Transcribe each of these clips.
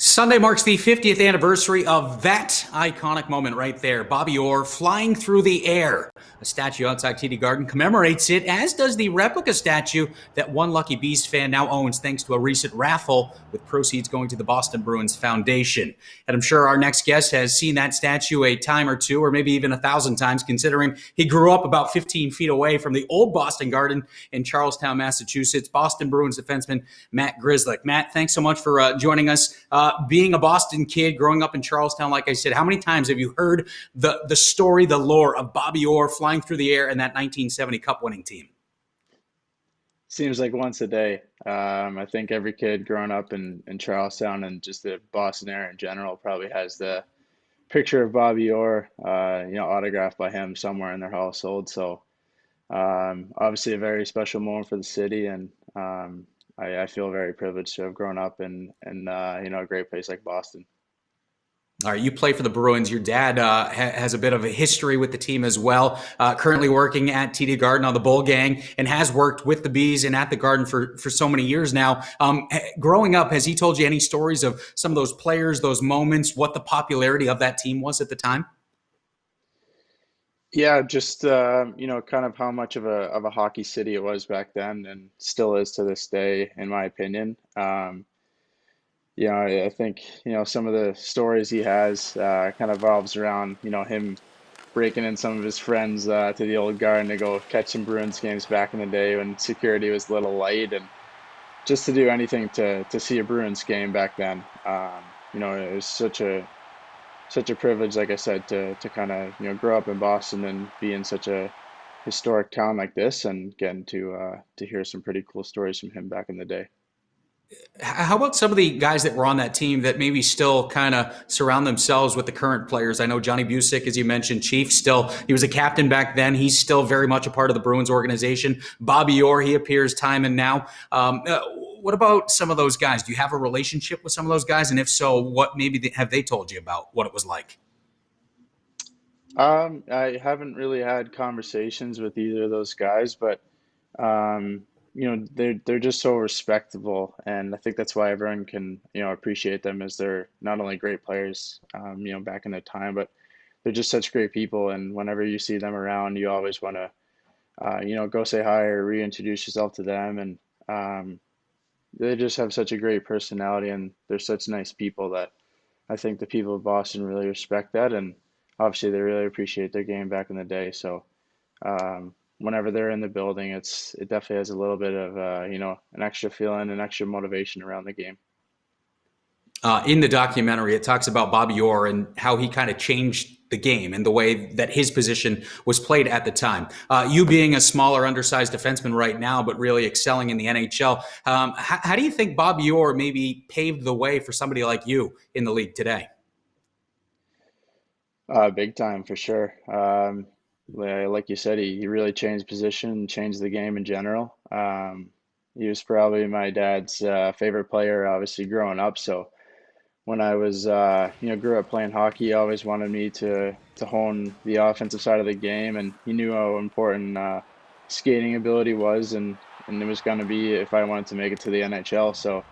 Sunday marks the 50th anniversary of that iconic moment right there. Bobby Orr flying through the air. A statue outside TD Garden commemorates it, as does the replica statue that one Lucky Bees fan now owns thanks to a recent raffle, with proceeds going to the Boston Bruins Foundation. And I'm sure our next guest has seen that statue a time or two, or maybe even 1,000 times, considering he grew up about 15 feet away from the old Boston Garden in Charlestown, Massachusetts. Boston Bruins defenseman Matt Grzelcyk. Matt, thanks so much for joining us. Being a Boston kid, growing up in Charlestown, like I said, how many times have you heard the story, the lore of Bobby Orr flying through the air and that 1970 Cup winning team? Seems like once a day. I think every kid growing up in Charlestown and just the Boston area in general probably has the picture of Bobby Orr, autographed by him somewhere in their household. So obviously a very special moment for the city, and I feel very privileged to have grown up in a great place like Boston. All right, you play for the Bruins. Your dad has a bit of a history with the team as well. Currently working at TD Garden on the Bull Gang, and has worked with the Bees and at the Garden for so many years now. Growing up, has he told you any stories of some of those players, those moments, what the popularity of that team was at the time? Yeah, just kind of how much of a hockey city it was back then, and still is to this day, in my opinion. I think, some of the stories he has kind of revolves around, him breaking in some of his friends to the old garden to go catch some Bruins games back in the day when security was a little light, and just to do anything to see a Bruins game back then. It was such a privilege, like I said, to kind of, grow up in Boston and be in such a historic town like this, and getting to hear some pretty cool stories from him back in the day. How about some of the guys that were on that team that maybe still kind of surround themselves with the current players? I know Johnny Busick, as you mentioned, Chief, still, he was a captain back then. He's still very much a part of the Bruins organization. Bobby Orr, he appears time and now. What about some of those guys? Do you have a relationship with some of those guys? And if so, what maybe have they told you about what it was like? I haven't really had conversations with either of those guys, but they're just so respectable, and I think that's why everyone can, appreciate them, as they're not only great players, back in their time, but they're just such great people. And whenever you see them around, you always want to, go say hi or reintroduce yourself to them. And they just have such a great personality, and they're such nice people that I think the people of Boston really respect that, and obviously they really appreciate their game back in the day. So whenever they're in the building, it definitely has a little bit of an extra feeling, an extra motivation around the game. In the documentary, it talks about Bobby Orr and how he kind of changed the game and the way that his position was played at the time. You being a smaller, undersized defenseman right now, but really excelling in the NHL, how do you think Bobby Orr maybe paved the way for somebody like you in the league today? Big time for sure. Like you said, he really changed position, changed the game in general. He was probably my dad's favorite player, obviously growing up. So when I was, grew up playing hockey, he always wanted me to hone the offensive side of the game, and he knew how important skating ability was, and it was going to be if I wanted to make it to the NHL. So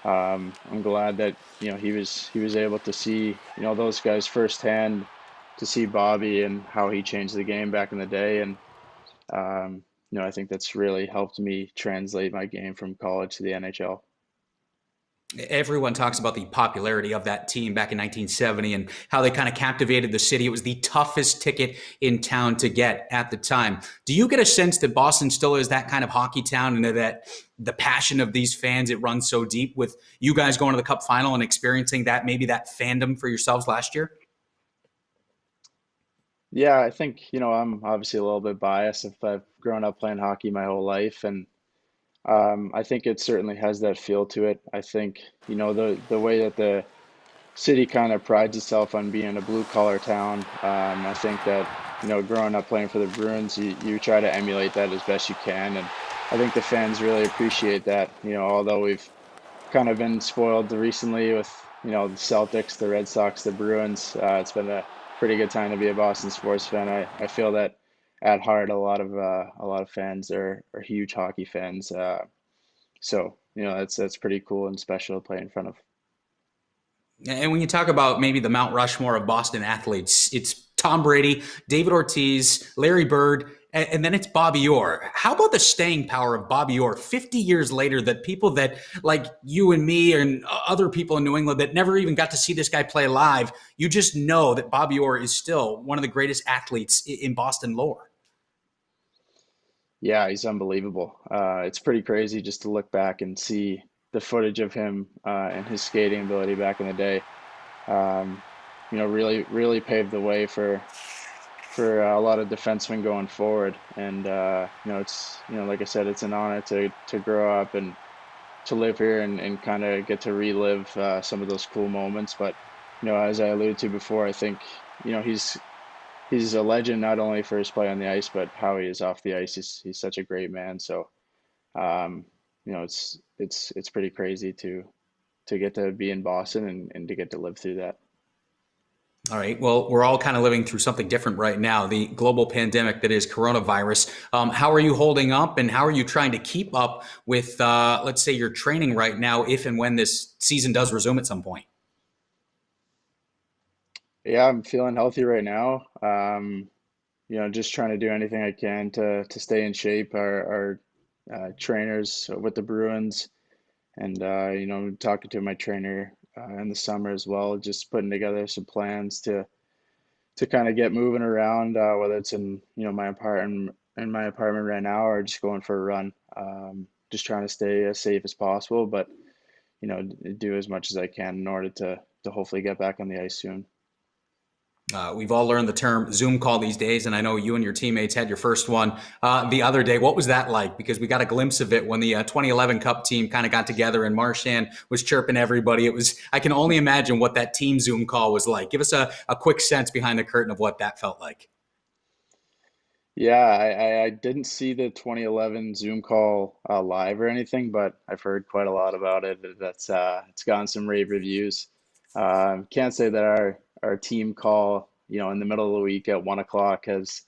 I'm glad that he was able to see those guys firsthand, to see Bobby and how he changed the game back in the day. And I think that's really helped me translate my game from college to the NHL. Everyone talks about the popularity of that team back in 1970 and how they kind of captivated the city. It was the toughest ticket in town to get at the time. Do you get a sense that Boston still is that kind of hockey town, and that the passion of these fans, it runs so deep, with you guys going to the Cup final and experiencing that, maybe that fandom for yourselves last year? Yeah, I think, I'm obviously a little bit biased if I've grown up playing hockey my whole life, and I think it certainly has that feel to it. I think, the way that the city kind of prides itself on being a blue collar town. I think that, growing up playing for the Bruins, you try to emulate that as best you can. And I think the fans really appreciate that, although we've kind of been spoiled recently with, the Celtics, the Red Sox, the Bruins. It's been a pretty good time to be a Boston sports fan. I feel that at heart, a lot of fans are huge hockey fans. So, that's pretty cool and special to play in front of. And when you talk about maybe the Mount Rushmore of Boston athletes, it's Tom Brady, David Ortiz, Larry Bird, and then it's Bobby Orr. How about the staying power of Bobby Orr 50 years later, that people that like you and me and other people in New England that never even got to see this guy play live, you just know that Bobby Orr is still one of the greatest athletes in Boston lore. Yeah, he's unbelievable. It's pretty crazy just to look back and see the footage of him and his skating ability back in the day. Um, really paved the way for a lot of defensemen going forward. And it's like I said, it's an honor to grow up and to live here and kind of get to relive some of those cool moments. But as I alluded to before, I think he's a legend not only for his play on the ice, but how he is off the ice. He's such a great man. So um, it's pretty crazy to get to be in Boston and to get to live through that. All right. Well, we're all kind of living through something different right now, the global pandemic that is coronavirus. How are you holding up, and how are you trying to keep up with, let's say, your training right now, if and when this season does resume at some point? Yeah, I'm feeling healthy right now. Just trying to do anything I can to stay in shape. Our trainers with the Bruins, and talking to my trainer in the summer as well, just putting together some plans to kind of get moving around, whether it's in my apartment right now, or just going for a run. Just trying to stay as safe as possible, but do as much as I can in order to hopefully get back on the ice soon. We've all learned the term Zoom call these days, and I know you and your teammates had your first one the other day. What was that like? Because we got a glimpse of it when the 2011 Cup team kind of got together and Marchand was chirping everybody. I can only imagine what that team Zoom call was like. Give us a quick sense behind the curtain of what that felt like. Yeah, I didn't see the 2011 Zoom call live or anything, but I've heard quite a lot about it. It's gotten some rave reviews. Can't say that our team call, in the middle of the week at 1 o'clock has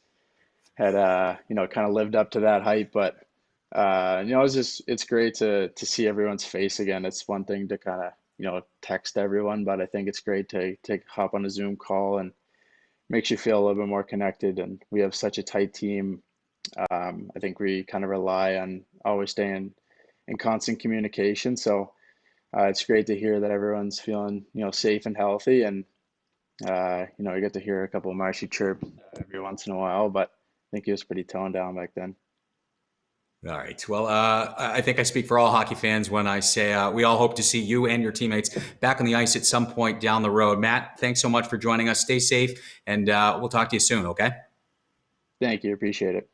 had kind of lived up to that hype, but it's great to see everyone's face again. It's one thing to kind of text everyone, but I think it's great to hop on a Zoom call, and makes you feel a little bit more connected. And we have such a tight team. I think we kind of rely on always staying in constant communication. So it's great to hear that everyone's feeling safe and healthy, and I get to hear a couple of Marshy chirp every once in a while, but I think he was pretty toned down back then. All right. Well, I think I speak for all hockey fans when I say we all hope to see you and your teammates back on the ice at some point down the road. Matt, thanks so much for joining us. Stay safe, and we'll talk to you soon, okay? Thank you. Appreciate it.